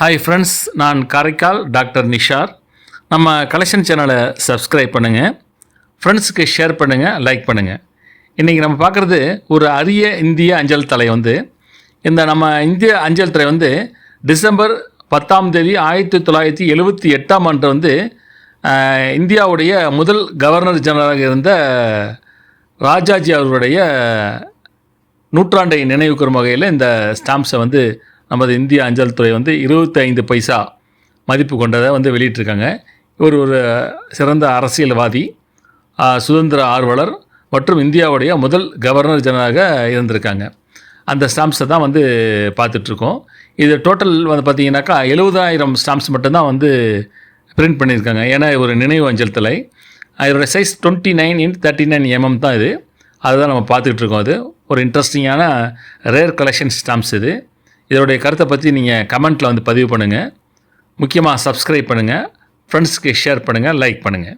Hi friends, நான் Karaikal doctor Nishar. நம்ம collection சேனலை சப்ஸ்கிரைப் பண்ணுங்கள், ஃப்ரெண்ட்ஸுக்கு ஷேர் பண்ணுங்கள், லைக் பண்ணுங்கள். இன்றைக்கி நம்ம பார்க்குறது ஒரு அரிய இந்திய அஞ்சல் தலை. இந்த நம்ம இந்திய அஞ்சல் தலை டிசம்பர் 10ஆம் தேதி 1978ஆம் ஆண்டு இந்தியாவுடைய முதல் கவர்னர் ஜெனரலாக இருந்த ராஜாஜி அவர்களுடைய நூற்றாண்டை நினைவுக்கூறும் வகையில் இந்த ஸ்டாம்ப்ஸை நமது இந்திய அஞ்சல் துறை 25 பைசா மதிப்பு கொண்டதை வெளியிட்டிருக்காங்க. இவர் ஒரு சிறந்த அரசியல்வாதி, சுதந்திர ஆர்வலர் மற்றும் இந்தியாவுடைய முதல் கவர்னர் ஜெனரலாக இருந்திருக்காங்க. அந்த ஸ்டாம்ப்ஸை தான் பார்த்துட்ருக்கோம். இது டோட்டல் பார்த்திங்கனாக்கா 70,000 ஸ்டாம்ப்ஸ் மட்டும்தான் பிரிண்ட் பண்ணியிருக்காங்க. ஏன்னா ஒரு நினைவு அஞ்சல் தலை. இதோட சைஸ் 29x39 mm தான் இது. அதுதான் நம்ம பார்த்துட்ருக்கோம். அது ஒரு இன்ட்ரெஸ்டிங்கான ரேர் கலெக்ஷன் ஸ்டாம்ப்ஸ் இது. இதோடைய கருத்தை பற்றி நீங்கள் கமெண்ட்டில் பதிவு பண்ணுங்கள். முக்கியமாக சப்ஸ்கிரைப் பண்ணுங்கள், ஃப்ரெண்ட்ஸ்க்கு ஷேர் பண்ணுங்கள், லைக் பண்ணுங்கள்.